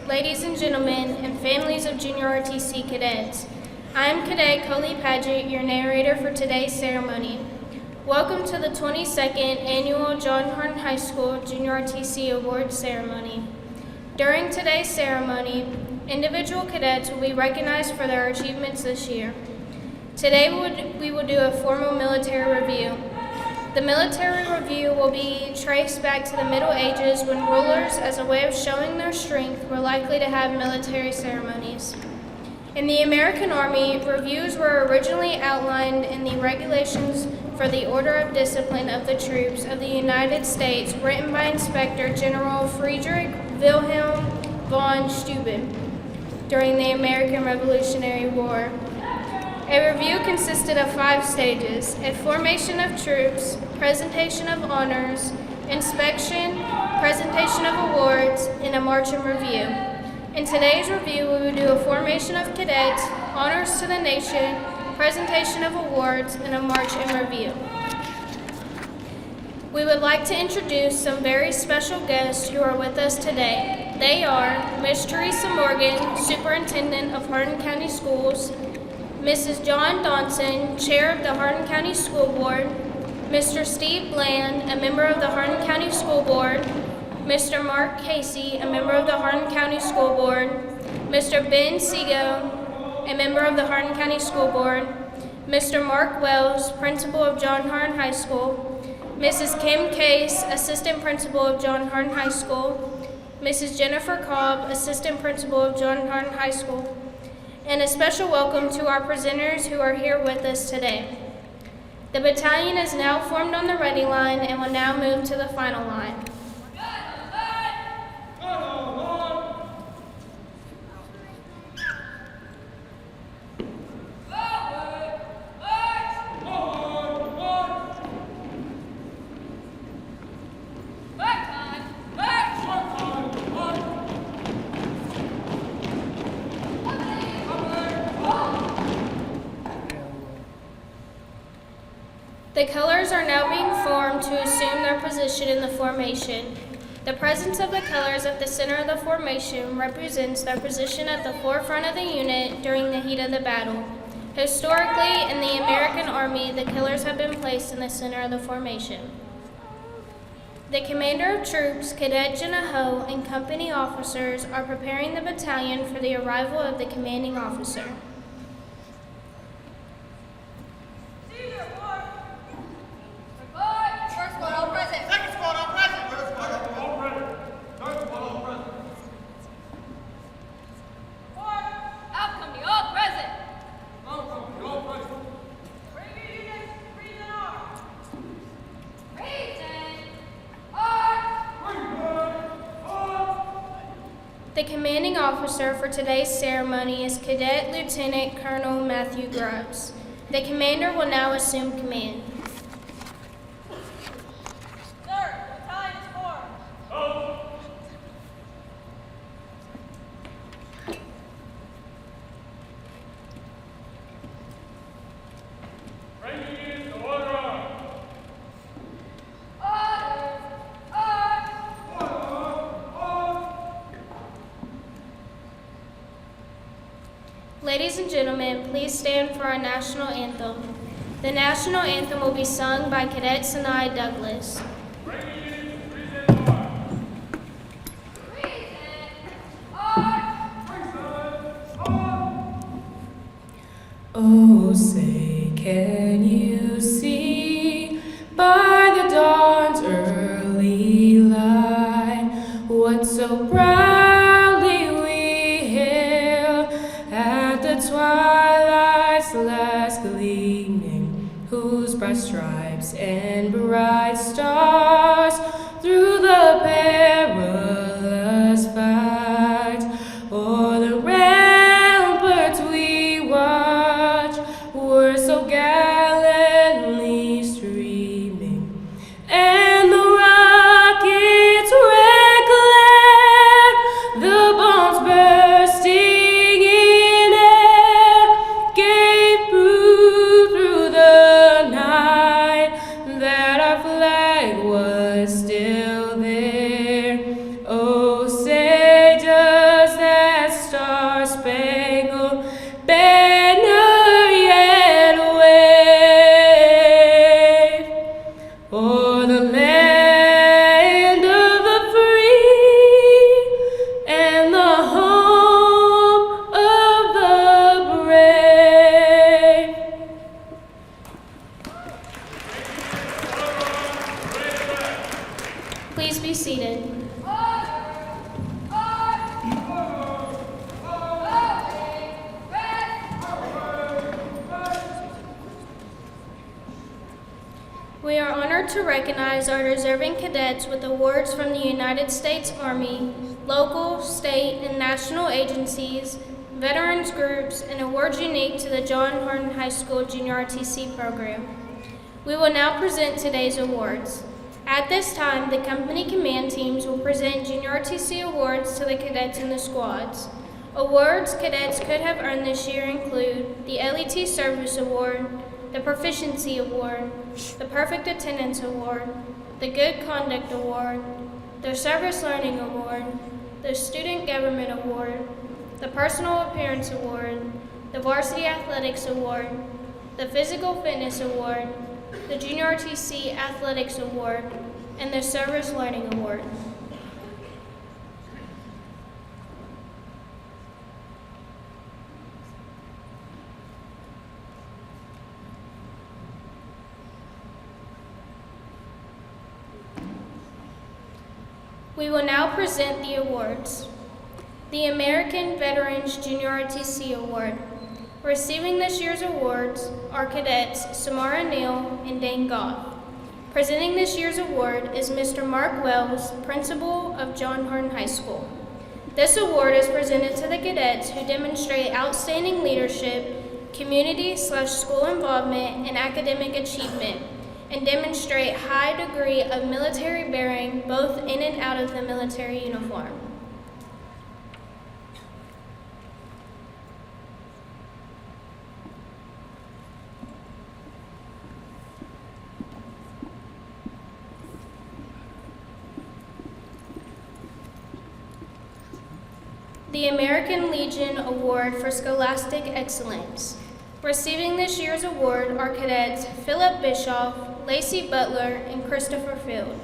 ladies and gentlemen, and families of Junior ROTC cadets. I am Cadet Coley Paget, your narrator for today's ceremony. Welcome to the 22nd Annual John Hardin High School Junior ROTC Awards Ceremony. During today's ceremony, individual cadets will be recognized for their achievements this year. Today we will do a formal military review. The military review will be traced back to the Middle Ages when rulers, as a way of showing their strength, were likely to have military ceremonies. In the American Army, reviews were originally outlined in the Regulations for the Order of Discipline of the Troops of the United States, written by Inspector General Friedrich Wilhelm von Steuben during the American Revolutionary War. A review consisted of 5 stages: a formation of troops, presentation of honors, inspection, presentation of awards, and a march and review. In today's review, we will do a formation of cadets, honors to the nation, presentation of awards, and a march and review. We would like to introduce some very special guests who are with us today. They are Ms. Teresa Morgan, Superintendent of Hardin County Schools, Mrs. John Donson, Chair of the Hardin County School Board, Mr. Steve Bland, a member of the Hardin County School Board, Mr. Mark Casey, a member of the Hardin County School Board, Mr. Ben Seago, a member of the Hardin County School Board, Mr. Mark Wells, Principal of John Hardin High School, Mrs. Kim Case, Assistant Principal of John Hardin High School, Mrs. Jennifer Cobb, Assistant Principal of John Hardin High School, and a special welcome to our presenters who are here with us today. The battalion is now formed on the ready line and will now move to the final line. The colors are now being formed to assume their position in the formation. The presence of the colors at the center of the formation represents their position at the forefront of the unit during the heat of the battle. Historically, in the American Army, the colors have been placed in the center of the formation. The commander of troops, Cadet Jenna Ho, and company officers are preparing the battalion for the arrival of the commanding officer. The commanding officer for today's ceremony is Cadet Lieutenant Colonel Matthew Grubbs. The commander will now assume command. Sir, battalion is formed. Go! Ranking units to order up. Ladies and gentlemen, please stand for our national anthem. The national anthem will be sung by Cadet Sinai Douglas. Ranking units to present arms. Oh, say, can you see by the dawn's early light what so proudly we hail at the twilight's last gleaming, whose bright stripes and bright stars through the perilous fight o'er the ramparts we watch were so gallantly streaming, and the rockets red glare, the bombs bursting in air, gave proof through the night that our flag was still there. Oh, say does honored to recognize our deserving cadets with awards from the United States Army, local, state, and national agencies, veterans groups, and awards unique to the John Hardin High School Junior ROTC program. We will now present today's awards. At this time, the company command teams will present Junior ROTC awards to the cadets in the squads. Awards cadets could have earned this year include the LET Service Award, the Proficiency Award, the Perfect Attendance Award, the Good Conduct Award, the Service Learning Award, the Student Government Award, the Personal Appearance Award, the Varsity Athletics Award, the Physical Fitness Award, the Junior ROTC Athletics Award, and the Service Learning Award. We will now present the awards. The American Veterans Junior ROTC Award. Receiving this year's awards are cadets Samara Neal and Dane Goff. Presenting this year's award is Mr. Mark Wells, principal of John Hardin High School. This award is presented to the cadets who demonstrate outstanding leadership, community/school involvement, and academic achievement, and demonstrate high degree of military bearing both in and out of the military uniform. The American Legion Award for Scholastic Excellence. Receiving this year's award are cadets Philip Bischoff, Lacey Butler, and Christopher Field.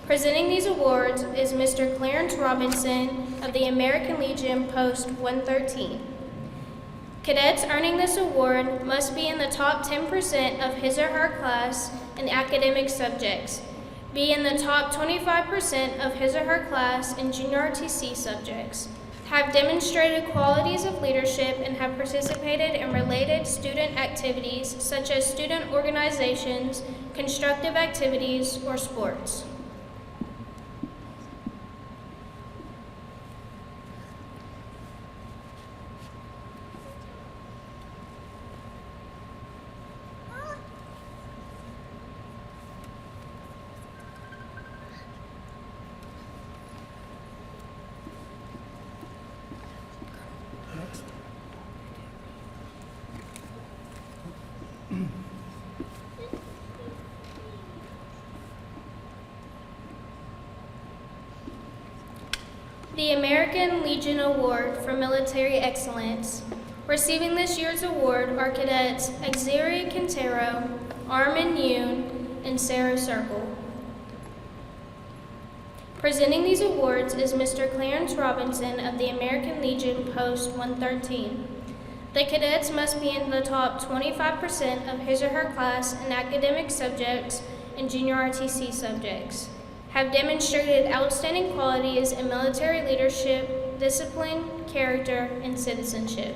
Presenting these awards is Mr. Clarence Robinson of the American Legion Post 113. Cadets earning this award must be in the top 10% of his or her class in academic subjects, be in the top 25% of his or her class in Junior ROTC subjects, have demonstrated qualities of leadership, and have participated in related student activities such as student organizations, constructive activities, or sports. The American Legion Award for Military Excellence. Receiving this year's award are cadets Xeri Quintero, Armin Yoon, and Sarah Circle. Presenting these awards is Mr. Clarence Robinson of the American Legion Post 113. The cadets must be in the top 25% of his or her class in academic subjects and Junior ROTC subjects, have demonstrated outstanding qualities in military leadership, discipline, character, and citizenship.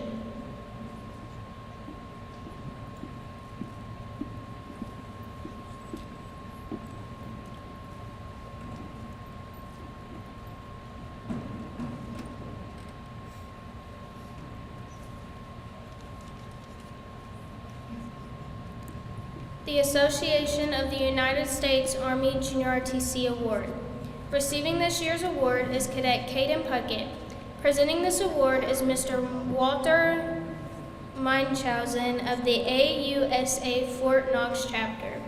The Association of the United States Army Junior ROTC Award. Receiving this year's award is Cadet Caden Puckett. Presenting this award is Mr. Walter Munchausen of the AUSA Fort Knox chapter.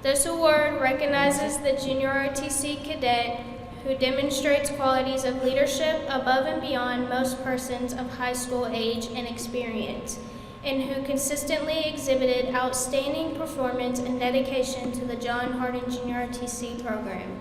This award recognizes the Junior ROTC cadet who demonstrates qualities of leadership above and beyond most persons of high school age and experience, and who consistently exhibited outstanding performance and dedication to the John Hardin Junior ROTC program.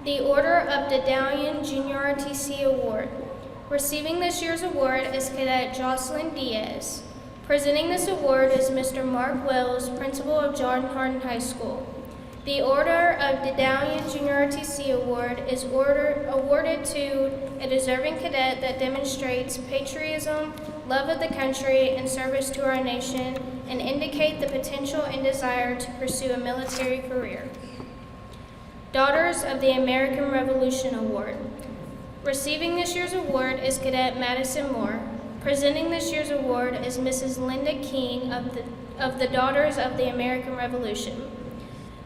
The Order of the Dalian Junior ROTC Award. Receiving this year's award is Cadet Jocelyn Diaz. Presenting this award is Mr. Mark Wells, Principal of John Hardin High School. The Order of Dedalian Junior RTC Award is awarded to a deserving cadet that demonstrates patriotism, love of the country, and service to our nation, and indicate the potential and desire to pursue a military career. Daughters of the American Revolution Award. Receiving this year's award is Cadet Madison Moore. Presenting this year's award is Mrs. Linda King of the Daughters of the American Revolution.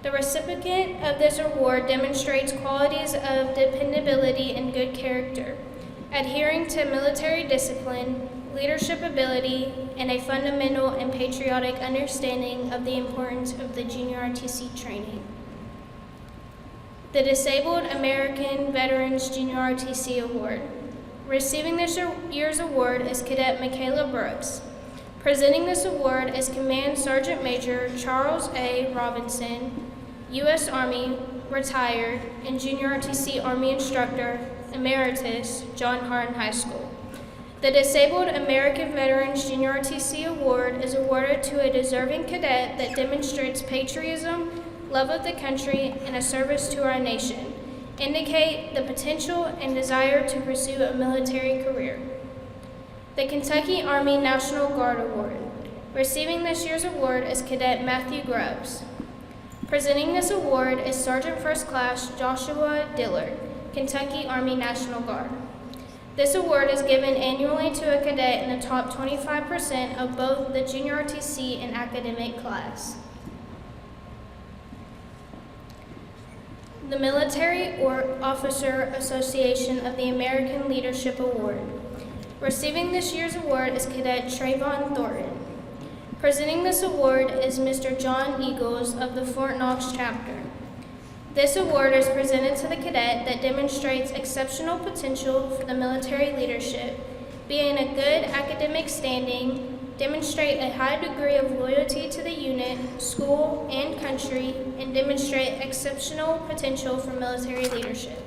The recipient of this award demonstrates qualities of dependability and good character, adhering to military discipline, leadership ability, and a fundamental and patriotic understanding of the importance of the junior RTC training. The Disabled American Veterans Junior RTC Award. Receiving this year's award is Cadet Michaela Brooks. Presenting this award is Command Sergeant Major Charles A. Robinson, U.S. Army, retired, and Junior RTC Army Instructor, Emeritus, John Hardin High School. The Disabled American Veterans Junior RTC Award is awarded to a deserving cadet that demonstrates patriotism, love of the country, and a service to our nation, indicate the potential and desire to pursue a military career. The Kentucky Army National Guard Award. Receiving this year's award is Cadet Matthew Grubbs. Presenting this award is Sergeant First Class Joshua Dillard, Kentucky Army National Guard. This award is given annually to a cadet in the top 25% of both the junior RTC and academic class. The Military Officer Association of the American Leadership Award. Receiving this year's award is Cadet Trayvon Thornton. Presenting this award is Mr. John Eagles of the Fort Knox chapter. This award is presented to the cadet that demonstrates exceptional potential for the military leadership, being a good academic standing, demonstrate a high degree of loyalty to the unit, school, and country, and demonstrate exceptional potential for military leadership.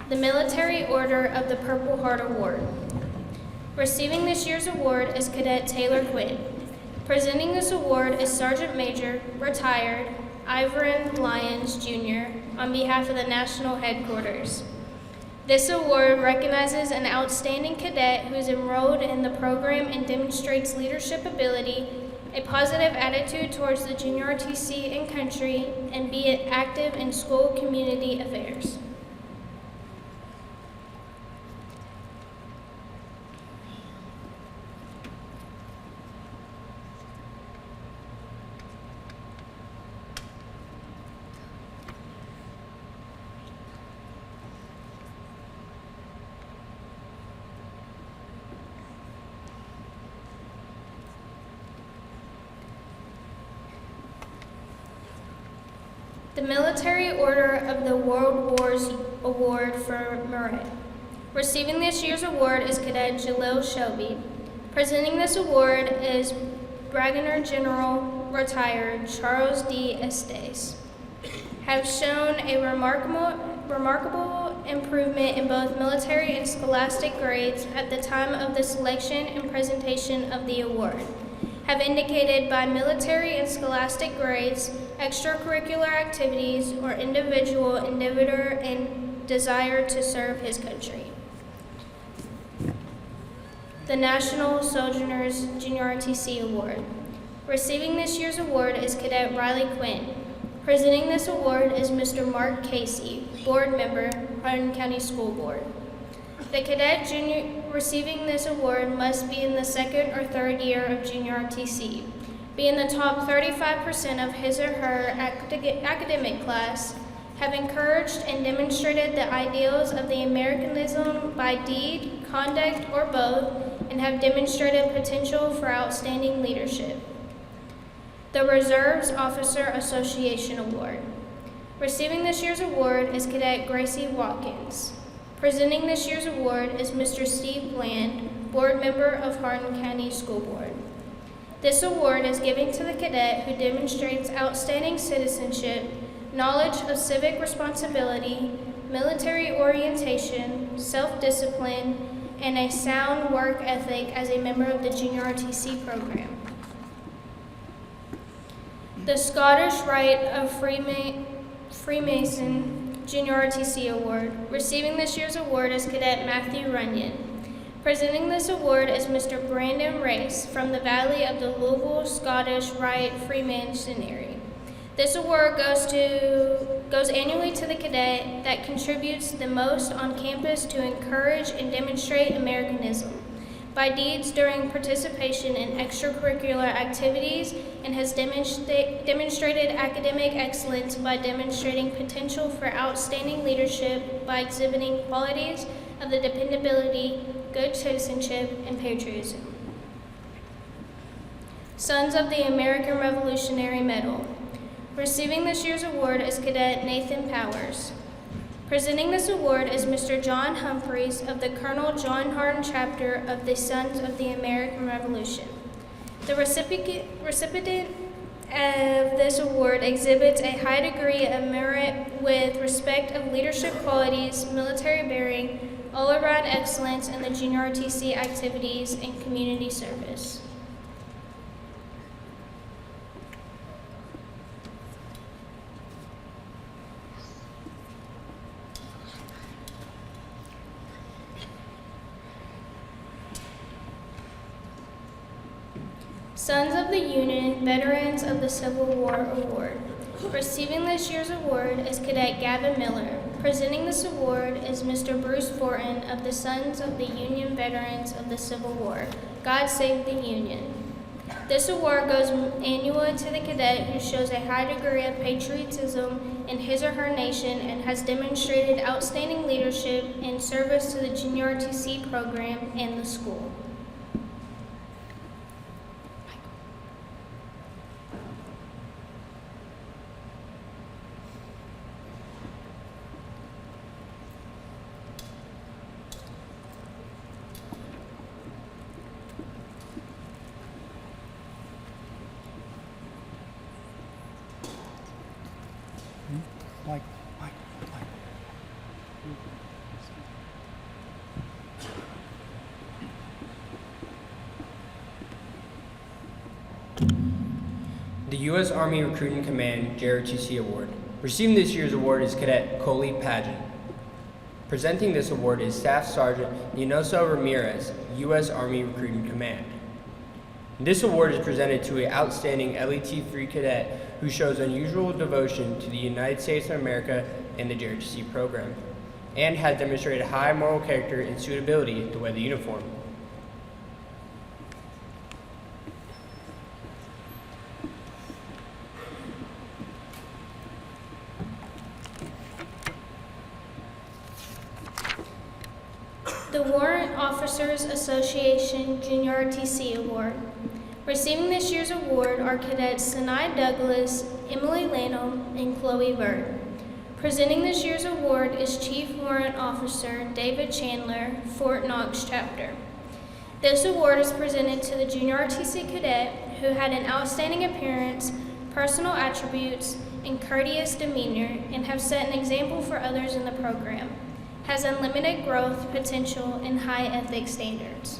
The Military Order of the Purple Heart Award. Receiving this year's award is Cadet Taylor Quinn. Presenting this award is Sergeant Major, retired, Ivorin Lyons, Jr., on behalf of the National Headquarters. This award recognizes an outstanding cadet who is enrolled in the program and demonstrates leadership ability, a positive attitude towards the junior RTC and country, and be active in school community affairs. The Military Order of the World Wars Award for Merit. Receiving this year's award is Cadet Jalil Shelby. Presenting this award is Brigadier General, retired, Charles D. Estes. Have shown a remarkable improvement in both military and scholastic grades at the time of the selection and presentation of the award. Have indicated by military and scholastic grades, extracurricular activities, or individual endeavor and desire to serve his country. The National Sojourners Junior RTC Award. Receiving this year's award is Cadet Riley Quinn. Presenting this award is Mr. Mark Casey, Board Member, Hardin County School Board. The cadet receiving this award must be in the second or third year of junior RTC, be in the top 35% of his or her academic class, have encouraged and demonstrated the ideals of the Americanism by deed, conduct, or both, and have demonstrated potential for outstanding leadership. The Reserves Officer Association Award. Receiving this year's award is Cadet Gracie Watkins. Presenting this year's award is Mr. Steve Bland, Board Member of Hardin County School Board. This award is given to the cadet who demonstrates outstanding citizenship, knowledge of civic responsibility, military orientation, self-discipline, and a sound work ethic as a member of the Junior ROTC program. The Scottish Rite of Freemason Junior ROTC Award. Receiving this year's award is Cadet Matthew Runyon. Presenting this award is Mr. Brandon Race from the Valley of the Louisville Scottish Rite Freemasonry. This award goes annually to the cadet that contributes the most on campus to encourage and demonstrate Americanism by deeds during participation in extracurricular activities and has demonstrated academic excellence by demonstrating potential for outstanding leadership by exhibiting qualities of the dependability, good citizenship, and patriotism. Sons of the American Revolutionary Medal. Receiving this year's award is Cadet Nathan Powers. Presenting this award is Mr. John Humphreys of the Colonel John Hardin chapter of the Sons of the American Revolution. The recipient of this award exhibits a high degree of merit with respect of leadership qualities, military bearing, all-around excellence in the Junior ROTC activities, and community service. Sons of the Union, Veterans of the Civil War Award. Receiving this year's award is Cadet Gavin Miller. Presenting this award is Mr. Bruce Fortin of the Sons of the Union, Veterans of the Civil War. God save the Union. This award goes annually to the cadet who shows a high degree of patriotism in his or her nation and has demonstrated outstanding leadership and service to the Junior ROTC program and the school. Mike. The U.S. Army Recruiting Command JROTC Award. Receiving this year's award is Cadet Coley Pageant. Presenting this award is Staff Sergeant Leonoso Ramirez, U.S. Army Recruiting Command. This award is presented to an outstanding LET-3 cadet who shows unusual devotion to the United States of America and the JROTC program, and has demonstrated high moral character and suitability to wear the uniform. The Warrant Officers Association Junior ROTC Award. Receiving this year's award are Cadets Sinai Douglas, Emily Lanham, and Chloe Bird. Presenting this year's award is Chief Warrant Officer David Chandler, Fort Knox Chapter. This award is presented to the Junior ROTC cadet who had an outstanding appearance, personal attributes, and courteous demeanor, and have set an example for others in the program, has unlimited growth potential, and high ethics standards.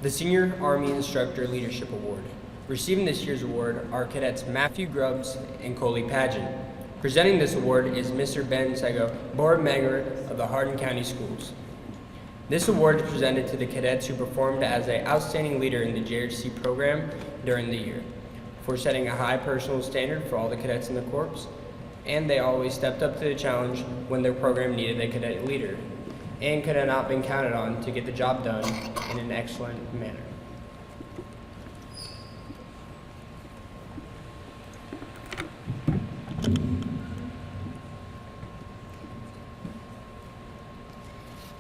The Senior Army Instructor Leadership Award. Receiving this year's award are Cadets Matthew Grubbs and Coley Pageant. Presenting this award is Mr. Ben Sego, Board Member of the Hardin County Schools. This award is presented to the cadets who performed as an outstanding leader in the JROTC program during the year, for setting a high personal standard for all the cadets in the Corps, and they always stepped up to the challenge when their program needed a cadet leader, and could have not been counted on to get the job done in an excellent manner.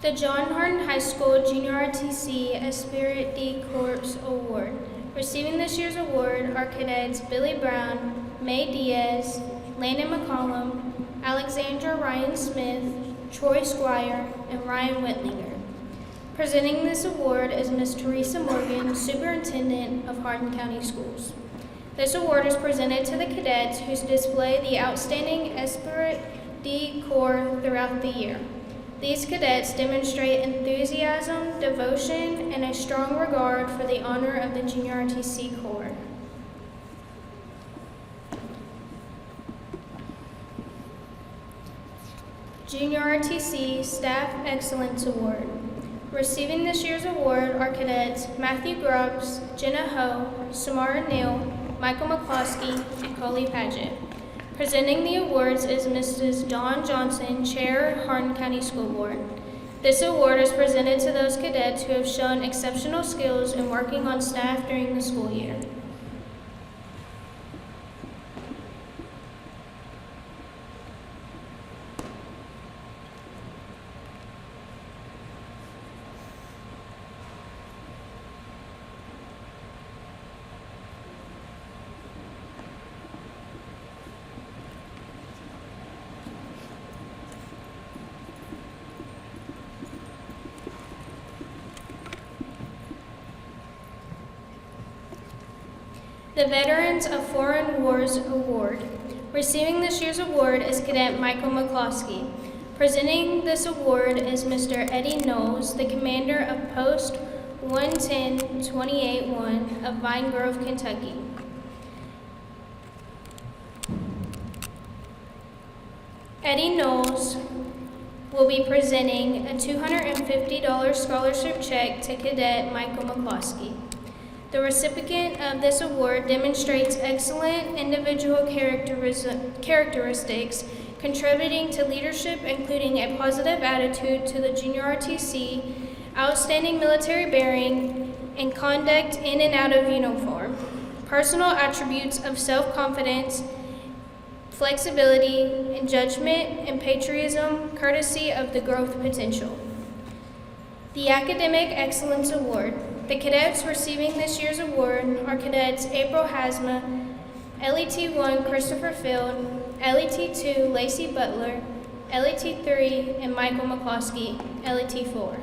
The John Hardin High School Junior ROTC Esprit de Corps Award. Receiving this year's award are cadets Billy Brown, May Diaz, Landon McCollum, Alexandra Ryan Smith, Troy Squire, and Ryan Whitlinger. Presenting this award is Ms. Teresa Morgan, Superintendent of Hardin County Schools. This award is presented to the cadets who display the outstanding Esprit de Corps throughout the year. These cadets demonstrate enthusiasm, devotion, and a strong regard for the honor of the Junior ROTC Corps. Junior ROTC Staff Excellence Award. Receiving this year's award are cadets Matthew Grubbs, Jenna Ho, Samara Neal, Michael McCloskey, and Coley Paget. Presenting the awards is Mrs. Dawn Johnson, Chair, Hardin County School Board. This award is presented to those cadets who have shown exceptional skills in working on staff during the school year. The Veterans of Foreign Wars Award. Receiving this year's award is Cadet Michael McCloskey. Presenting this award is Mr. Eddie Knowles, the commander of Post 110-28-1 of Vine Grove, Kentucky. Eddie Knowles will be presenting a $250 scholarship check to Cadet Michael McCloskey. The recipient of this award demonstrates excellent individual characteristics, contributing to leadership, including a positive attitude to the Junior ROTC, outstanding military bearing, and conduct in and out of uniform, personal attributes of self-confidence, flexibility, and judgment, and patriotism, courtesy of the growth potential. The Academic Excellence Award. The cadets receiving this year's award are cadets April Hasma, LET-1 Christopher Field, LET-2 Lacey Butler, LET-3 and Michael McCloskey, LET-4.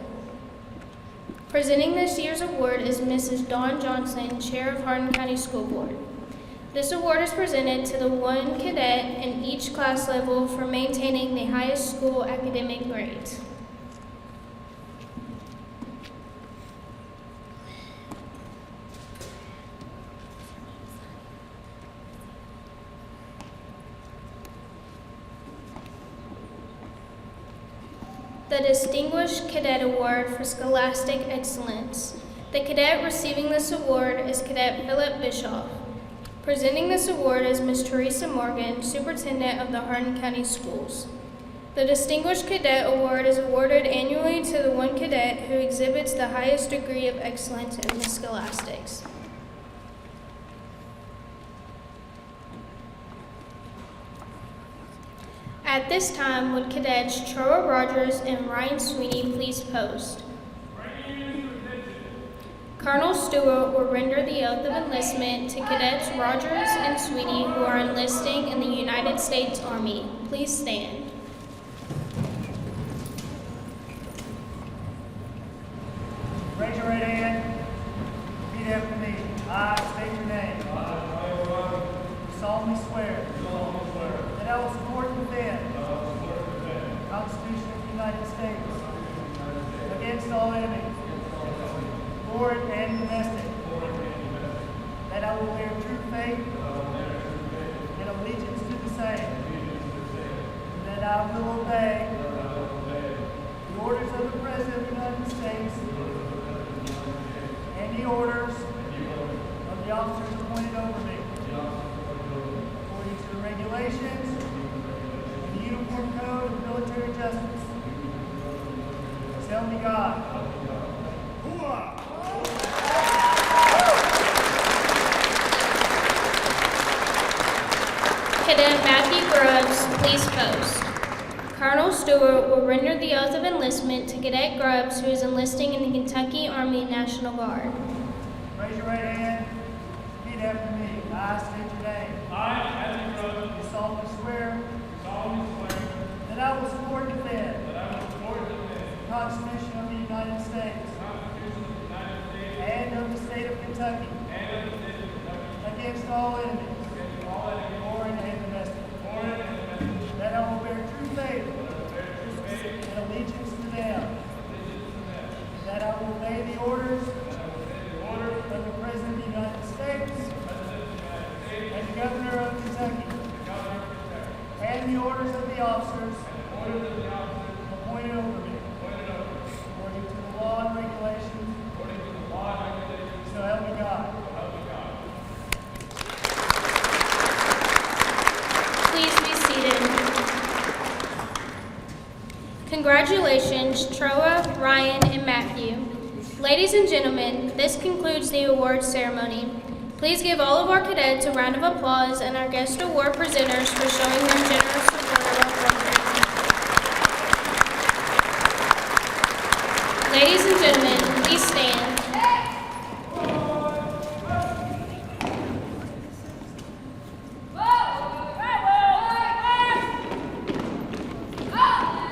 Presenting this year's award is Mrs. Dawn Johnson, Chair of Hardin County School Board. This award is presented to the one cadet in each class level for maintaining the highest school academic grades. The Distinguished Cadet Award for Scholastic Excellence. The cadet receiving this award is Cadet Philip Bischoff. Presenting this award is Ms. Teresa Morgan, Superintendent of the Hardin County Schools. The Distinguished Cadet Award is awarded annually to the one cadet who exhibits the highest degree of excellence in the scholastics. At this time, would Cadets Troa Rogers and Ryan Sweeney please post? Colonel Stewart will render the oath of enlistment to Cadets Rogers and Sweeney who are enlisting in the United States Army. Please stand. Raise your right hand. Repeat after me. I state your name. Do solemnly swear that I will support and defend the Constitution of the United States against all enemies, foreign and domestic. That I will bear true faith and allegiance to the same. That I will obey the orders of the President of the United States and the orders of the officers appointed over me, according to the regulations code of military justice. So help me God. Cadet Matthew Grubbs, please post. Colonel Stewart will render the oath of enlistment to Cadet Grubbs, who is enlisting in the Kentucky Army National Guard. Raise your right hand. Repeat after me. I state your name. I, Matthew Grubbs, You solemnly swear solemnly swear that I will support and defend that I will support and defend the Constitution of the United States the Constitution of the United States and of the state of Kentucky and of the state of Kentucky against all enemies, against all enemies, foreign and domestic. foreign and domestic, That I will bear true faith and allegiance to them. That I will obey the orders of the President of the United States and the Governor of Kentucky. And the orders of the officers appointed over me. According to the law and regulations. So help me God. Please be seated. Congratulations, Troa, Ryan, and Matthew. Ladies and gentlemen, this concludes the awards ceremony. Please give all of our cadets a round of applause and our guest award presenters for showing their generous support of our program. Ladies and gentlemen, please stand.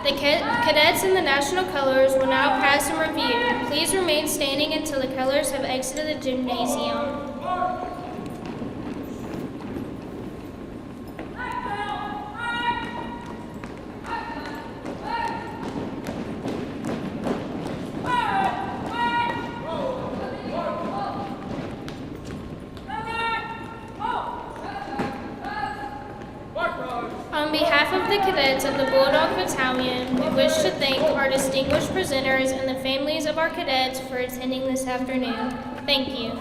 The cadets in the national colors will now pass and review. Please remain standing until the colors have exited the gymnasium. On behalf of the cadets of the Bulldog Battalion, we wish to thank our distinguished presenters and the families of our cadets for attending this afternoon. Thank you.